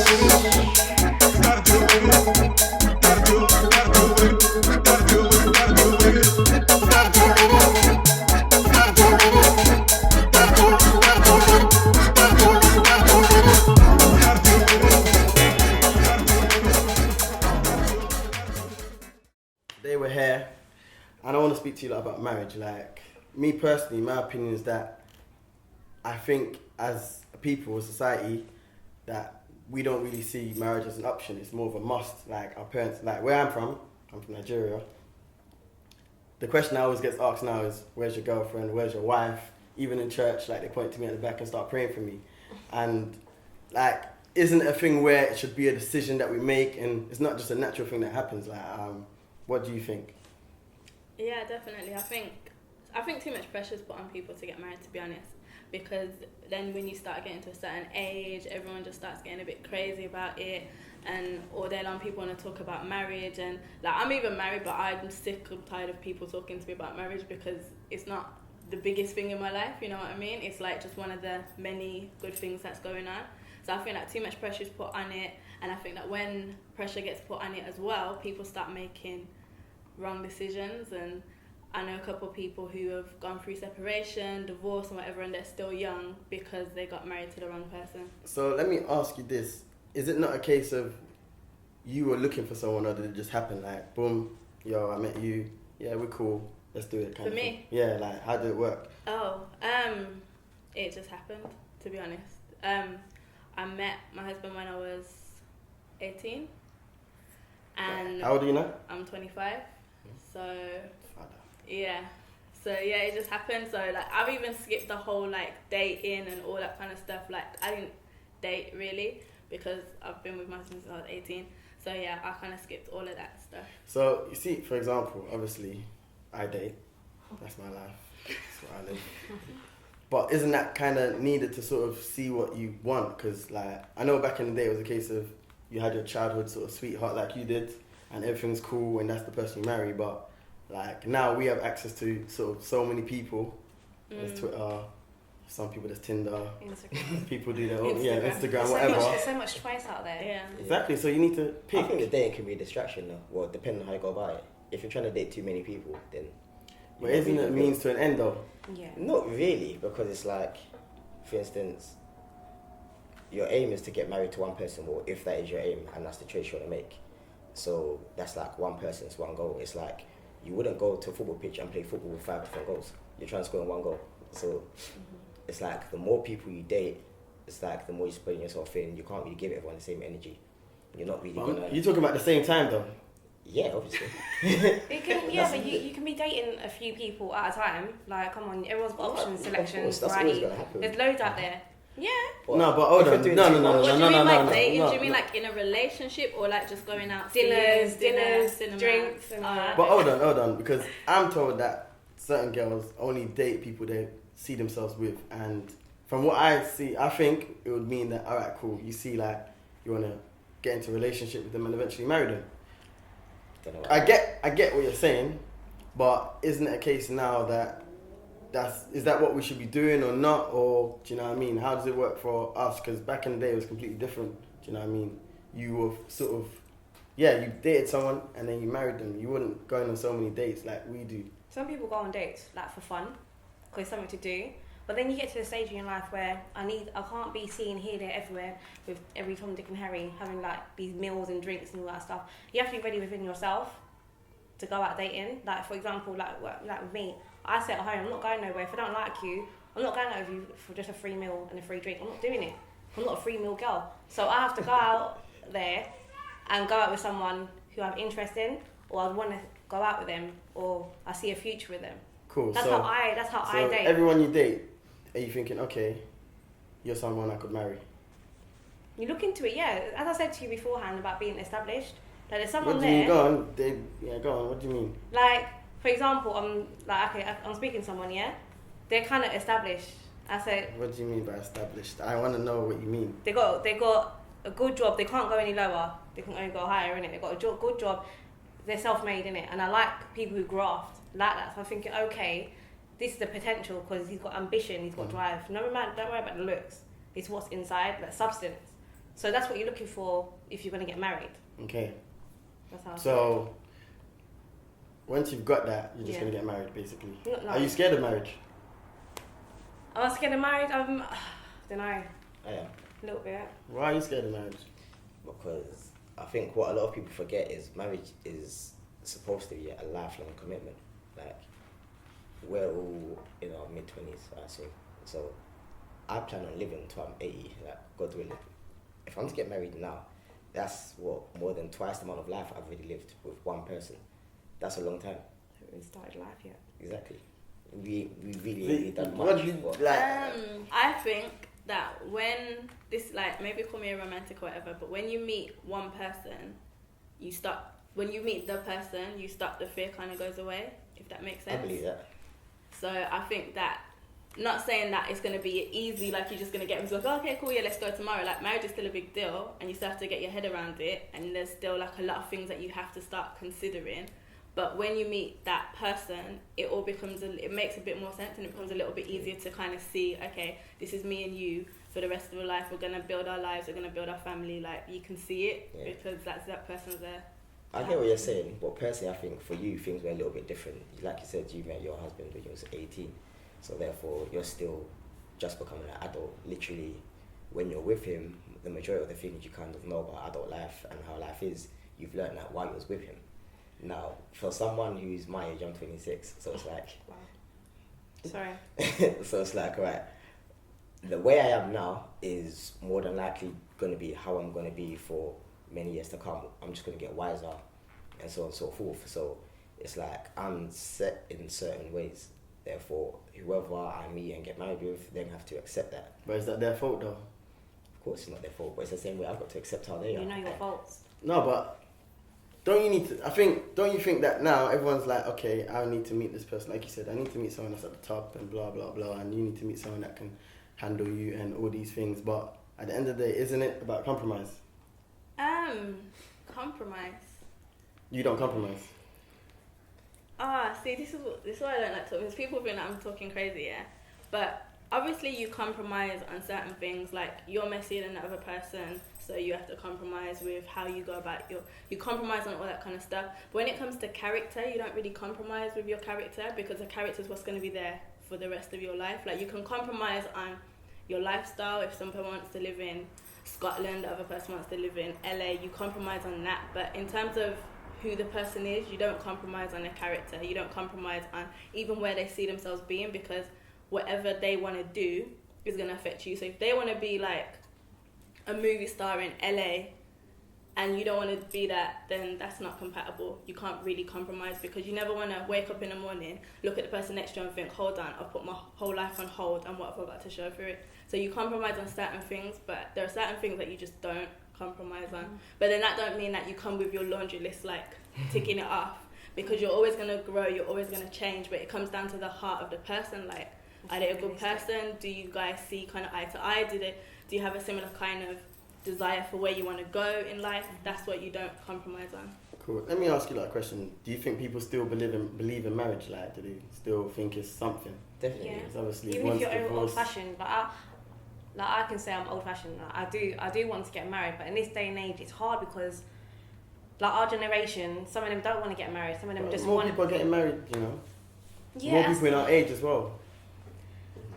They were here, and I want to speak to you about marriage. Like, me personally, my opinion is that I think as a people, a society, that we don't really see marriage as an option. It's more of a must. Like, our parents, like where I'm from Nigeria. The question I always gets asked now is, where's your girlfriend? Where's your wife? Even in church, like, they point to me at the back and start praying for me. And like, isn't it a thing where it should be a decision that we make, and it's not just a natural thing that happens? Like, what do you think? Yeah, definitely. I think too much pressure is put on people to get married, to be honest, because then when you start getting to a certain age, everyone just starts getting a bit crazy about it, and all day long people want to talk about marriage. And like, I'm even married, but I'm sick and tired of people talking to me about marriage, because it's not the biggest thing in my life, you know what I mean? It's like just one of the many good things that's going on. So I feel like too much pressure is put on it, and I think that when pressure gets put on it as well, people start making wrong decisions. And I know a couple of people who have gone through separation, divorce and whatever, and they're still young because they got married to the wrong person. So let me ask you this. Is it not a case of you were looking for someone, or did it just happen? Like, boom, yo, I met you, yeah, we're cool, let's do it kind of thing? For me? Yeah, like, how did it work? It just happened, to be honest. I met my husband when I was 18. And how old are you now? I'm 25. So, yeah. So, yeah, it just happened. So, like, I've even skipped the whole, like, dating and all that kind of stuff. Like, I didn't date, really, because I've been with my husband since I was 18. So, yeah, I kind of skipped all of that stuff. So, you see, for example, obviously, I date. That's my life. That's what I live. But isn't that kind of needed to sort of see what you want? Because, like, I know back in the day it was a case of you had your childhood sort of sweetheart like you did, and everything's cool, and that's the person you marry. But like, now we have access to sort of so many people. There's Twitter, some people there's Tinder, Instagram. People do their own, Instagram, whatever. There's so much choice out there. Yeah. Exactly. So you need to pick. I think the dating can be a distraction though. Well, depending on how you go about it. If you're trying to date too many people, then. But isn't it a means to an end though? Yeah. Not really, because it's like, for instance, your aim is to get married to one person, or if that is your aim and that's the choice you want to make. So that's like one person's one goal. It's like you wouldn't go to a football pitch and play football with 5 different goals. You're trying to score in one goal. So it's like the more people you date, it's like the more you're spreading yourself in. You can't really give everyone the same energy. You're not really gonna. You're talking about the same time though. Yeah, obviously. But you can be dating a few people at a time. Like, come on, everyone's got options, selections, that's variety. always gonna happen. There's loads out there. Yeah. Well, no, but hold on. No. What do you mean like dating? Do you mean like in a relationship, or like just going out dinners, cinema, drinks, and all that? But hold on, because I'm told that certain girls only date people they see themselves with, and from what I see, I think it would mean that, alright, cool, you see, like, you want to get into a relationship with them and eventually marry them. I get what you're saying, but isn't it a case now that is that what we should be doing or not? Or do you know what I mean? How does it work for us? Because back in the day it was completely different. Do you know what I mean? You were sort of, you dated someone and then you married them. You wouldn't go on so many dates like we do. Some people go on dates like for fun, because it's something to do. But then you get to the stage in your life where I can't be seen here, there, everywhere with every Tom, Dick and Harry having like these meals and drinks and all that stuff. You have to be ready within yourself to go out dating. Like, for example, like with me, I sit at home, I'm not going nowhere. If I don't like you, I'm not going out with you for just a free meal and a free drink. I'm not doing it. I'm not a free meal girl. So I have to go out there and go out with someone who I'm interested in, or I want to go out with them, or I see a future with them. Cool. That's how I date. Everyone you date, are you thinking, okay, you're someone I could marry? You look into it, yeah. As I said to you beforehand about being established, like there's someone what do you there. mean? Go on. What do you mean? Like, for example, I'm speaking to someone, yeah. They're kind of established. I said. What do you mean by established? I want to know what you mean. They got a good job. They can't go any lower. They can only go higher, innit? They got a good job. They're self-made, innit? And I like people who graft like that. So I'm thinking, okay, this is the potential, because he's got ambition, he's got drive. Don't worry about the looks. It's what's inside, like substance. So that's what you're looking for if you're going to get married. Okay. That's how I So once you've got that, you're just Yeah. gonna get married, basically. Not Are you like- scared of marriage? I was scared of marriage. I don't know. I am. A little bit. Why are you scared of marriage? Because I think what a lot of people forget is marriage is supposed to be a lifelong commitment. Like, we're all in our mid-20s, I assume. So I plan on living until I'm 80, like, God willing. If I'm to get married now, that's what, more than twice the amount of life I've already lived with one person. That's a long time. I haven't even started life yet. Exactly. We really done much. What do you like? I think that when this, like, maybe call me a romantic or whatever, but when you meet one person, when you meet the person, the fear kind of goes away, if that makes sense. I believe that. So I think that, not saying that it's going to be easy, like you're just going to get like, oh, okay, cool, yeah, let's go tomorrow. Like, marriage is still a big deal, and you still have to get your head around it, and there's still like a lot of things that you have to start considering. But when you meet that person, it all becomes, it makes a bit more sense, and it becomes a little bit easier to kind of see, okay, this is me and you for the rest of our life. We're going to build our lives, we're going to build our family. Like, you can see it because that person's there. I get what you're saying, but personally, I think for you, things were a little bit different. Like you said, you met your husband when you was 18, so therefore you're still just becoming an adult. Literally, when you're with him, the majority of the things you kind of know about adult life and how life is, you've learned that while you was with him. Now, for someone who's my age, I'm 26, so it's like... Wow. Sorry. So it's like, right, the way I am now is more than likely going to be how I'm going to be for many years to come. I'm just going to get wiser and so on and so forth. So it's like I'm set in certain ways. Therefore, whoever I meet and get married with, they have to accept that. But is that their fault though? Of course, it's not their fault, but it's the same way I've got to accept how they are. You know your faults. No, but don't you think that now everyone's like, okay, I need to meet this person, like you said, I need to meet someone that's at the top and blah blah blah, and you need to meet someone that can handle you and all these things. But at the end of the day, isn't it about compromise? Compromise. You don't compromise. See, this is why I don't like talking, because people think that I'm talking crazy, yeah. But obviously you compromise on certain things, like you're messier than the other person, so you have to compromise with how you go about you compromise on all that kind of stuff. But when it comes to character, you don't really compromise with your character, because the character is what's going to be there for the rest of your life. Like, you can compromise on your lifestyle. If someone wants to live in Scotland, the other person wants to live in LA, you compromise on that. But in terms of who the person is, you don't compromise on their character. You don't compromise on even where they see themselves being, because whatever they want to do is going to affect you. So if they want to be like a movie star in LA and you don't want to be that, then that's not compatible. You can't really compromise, because you never want to wake up in the morning, look at the person next to you and think, hold on, I've put my whole life on hold and what have I got to show for it? So you compromise on certain things, but there are certain things that you just don't compromise on. But then that don't mean that you come with your laundry list like ticking it off, because you're always going to grow, you're always going to change. But it comes down to the heart of the person. Like, are they a good person? Do you guys see kind of eye to eye? Do you have a similar kind of desire for where you want to go in life? That's what you don't compromise on. Cool. Let me ask you like a question. Do you think people still believe in marriage? Like, do they still think it's something? Definitely. Yeah. It's obviously Even if once you're divorced. old-fashioned, I can say I'm old-fashioned. Like, I do want to get married, but in this day and age, it's hard because, like, our generation, some of them don't want to get married. Some of them Well, just more want. people are getting married, you know. Yeah, More people in our age as well.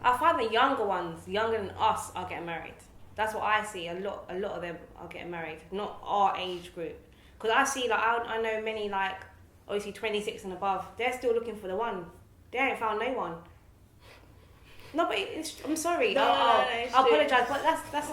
I find the younger ones, younger than us, are getting married. That's what I see. A lot of them are getting married, not our age group. Because I see, like, I know many, like, obviously 26 and above. They're still looking for the one. They ain't found no one. No, but I'm sorry. No, I apologise, but that's.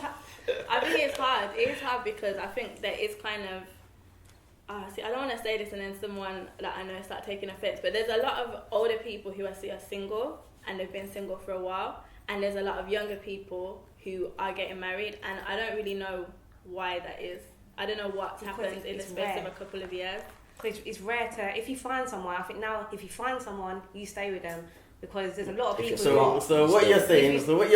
I think it's hard. It is hard because I think there is kind of. See, I don't want to say this and then someone that I know start taking offence, but there's a lot of older people who I see are single and they've been single for a while, and there's a lot of younger people who are getting married, and I don't really know why that is. I don't know what's happened in the space of a couple of years. Because it's rare to, if you find someone, I think now if you find someone, you stay with them, because there's a lot of people. So what you're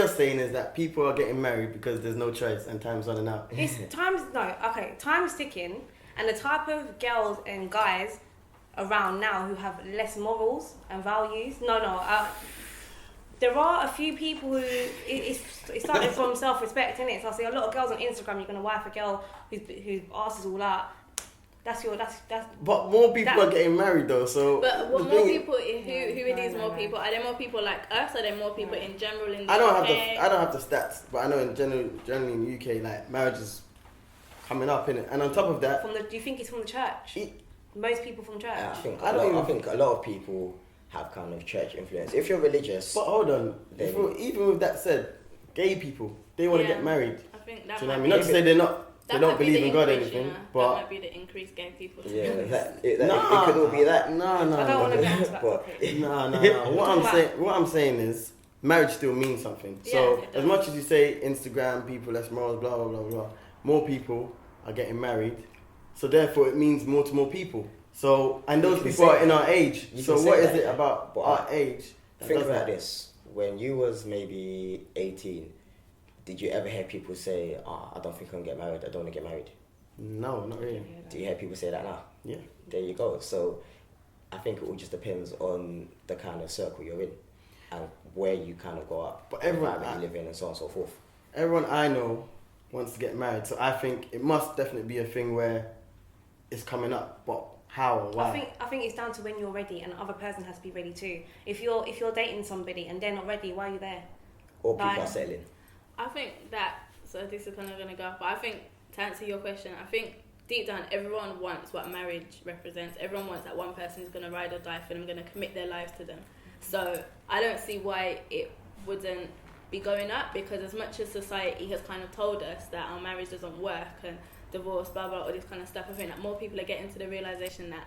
saying is that people are getting married because there's no choice and time's running out. Time's ticking, and the type of girls and guys around now who have less morals and values. there are a few people who it started from self-respect, innit? So I see a lot of girls on Instagram. You're gonna wife a girl whose ass is all out. That's. But more people are getting married though, so. But what more people? Who are these more people? Are there more people like us? Are there more people in general in the I don't UK? have the stats, but I know in generally in the UK, like marriage is coming up, innit? And on top of that, do you think it's from the church? Most people from church. Yeah, I think a lot of people have kind of church influence. If you're religious, but hold on, even with that said, gay people they want to get married. I think that. Do you know what I mean? Not to say they don't believe in God or anything, but that might be the increased gay people. Yeah, it could all be that. No. I don't want to get into that topic. No. What I'm saying is, marriage still means something. So as much as you say Instagram people, less morals, blah blah blah blah, more people are getting married. So therefore, it means more to more people. So and those people are in our age. So what is it about our age? Think about this. When you was maybe 18. Did you ever hear people say, I don't think I'm going to get married, I don't want to get married? No, not really. Do you hear people say that now? Yeah. There you go. So I think it all just depends on the kind of circle you're in and where you kind of go up, but everyone you live in and so on and so forth. Everyone I know wants to get married, so I think it must definitely be a thing where it's coming up, but how or why? I think it's down to when you're ready, and the other person has to be ready too. If you're dating somebody and they're not ready, why are you there? Or people are settling. I think that, so this is kind of going to go off, but I think to answer your question, I think deep down everyone wants what marriage represents. Everyone wants that one person who's going to ride or die for them, going to commit their lives to them. So I don't see why it wouldn't be going up, because as much as society has kind of told us that our marriage doesn't work and divorce, blah, blah, all this kind of stuff, I think that more people are getting to the realisation that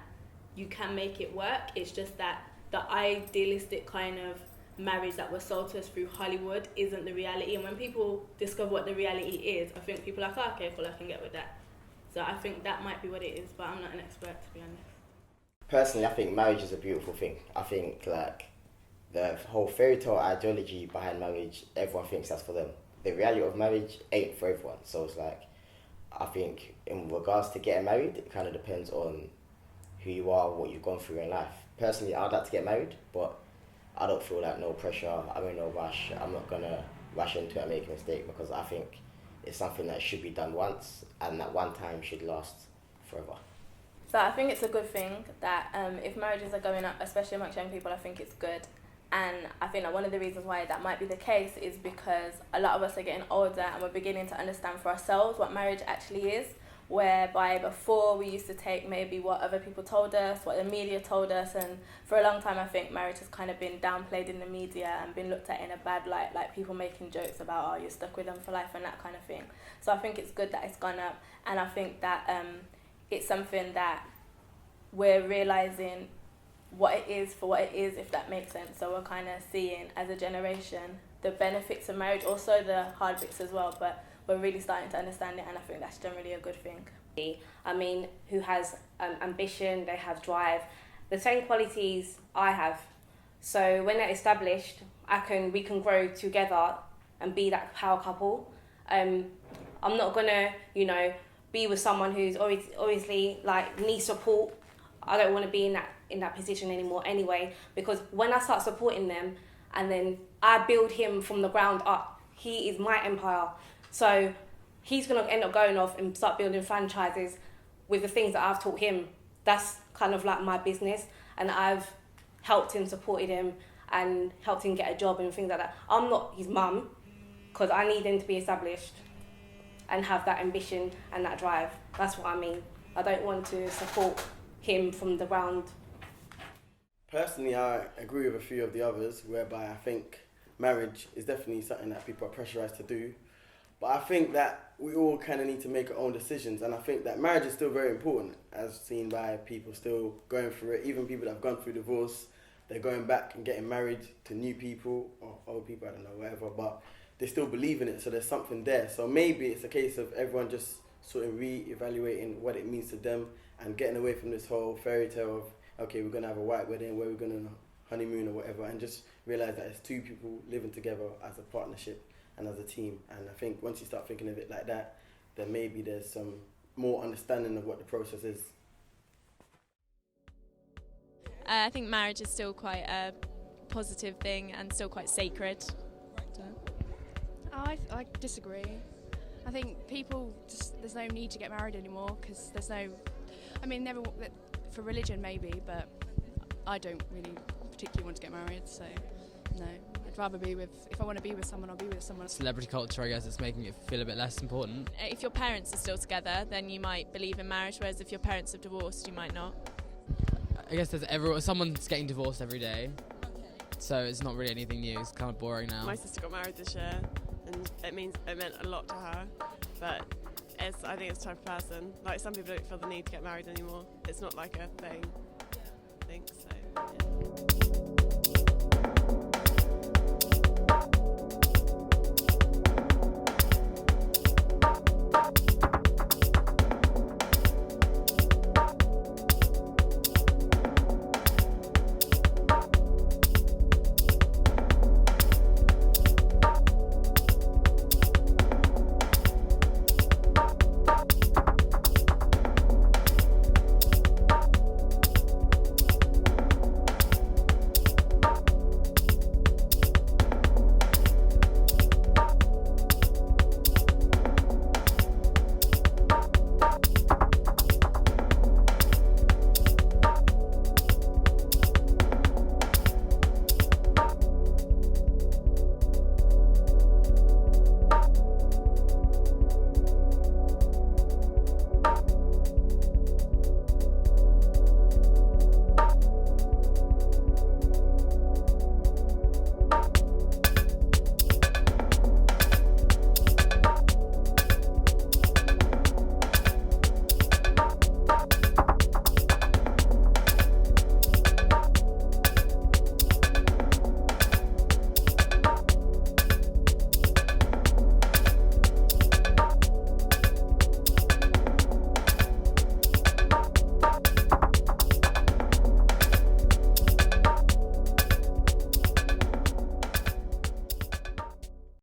you can make it work. It's just that the idealistic kind of marriage that was sold to us through Hollywood isn't the reality, and when people discover what the reality is, I think people are like, oh, okay, cool, I can get with that. So I think that might be what it is, but I'm not an expert, to be honest. Personally, I think marriage is a beautiful thing. I think like the whole fairy tale ideology behind marriage, everyone thinks that's for them. The reality of marriage ain't for everyone. So it's like, I think in regards to getting married, it kind of depends on who you are, what you've gone through in life. Personally, I'd like to get married, but I don't feel like no pressure, I'm in no rush. I'm not going to rush into it and make a mistake, because I think it's something that should be done once, and that one time should last forever. So I think it's a good thing that if marriages are going up, especially amongst young people, I think it's good. And I think that one of the reasons why that might be the case is because a lot of us are getting older and we're beginning to understand for ourselves what marriage actually is. Whereby before we used to take maybe what other people told us, what the media told us, and for a long time I think marriage has kind of been downplayed in the media and been looked at in a bad light, like people making jokes about, oh, you're stuck with them for life and that kind of thing. So I think it's good that it's gone up, and I think that it's something that we're realising what it is for what it is, if that makes sense. So we're kind of seeing as a generation the benefits of marriage, also the hard bits as well, but we're really starting to understand it, and I think that's generally a good thing. I mean, who has ambition, they have drive, the same qualities I have. So when they're established, we can grow together and be that power couple. I'm not gonna, be with someone who's obviously like needs support. I don't want to be in that position anymore anyway, because when I start supporting them and then I build him from the ground up, he is my empire. So he's going to end up going off and start building franchises with the things that I've taught him. That's kind of like my business, and I've helped him, supported him, and helped him get a job and things like that. I'm not his mum, because I need him to be established and have that ambition and that drive. That's what I mean. I don't want to support him from the ground. Personally, I agree with a few of the others, whereby I think marriage is definitely something that people are pressurised to do. But I think that we all kind of need to make our own decisions, and I think that marriage is still very important, as seen by people still going through it. Even people that have gone through divorce, they're going back and getting married to new people, or old people, I don't know, whatever, but they still believe in it, so there's something there. So maybe it's a case of everyone just sort of re-evaluating what it means to them and getting away from this whole fairy tale of, okay, we're going to have a white wedding, where we're going to honeymoon or whatever, and just realise that it's two people living together as a partnership and as a team. And I think once you start thinking of it like that, then maybe there's some more understanding of what the process is. I think marriage is still quite a positive thing and still quite sacred. I disagree. I think people just, there's no need to get married anymore because there's no, I mean, never for religion maybe, but I don't really particularly want to get married, so no. I'd rather be with, if I want to be with someone, I'll be with someone. Celebrity culture, I guess, it's making it feel a bit less important. If your parents are still together, then you might believe in marriage, whereas if your parents have divorced, you might not. I guess someone's getting divorced every day, so it's not really anything new. It's kind of boring now. My sister got married this year, and it meant a lot to her. But I think it's the type of person. Like, some people don't feel the need to get married anymore. It's not like a thing. I think so. Yeah.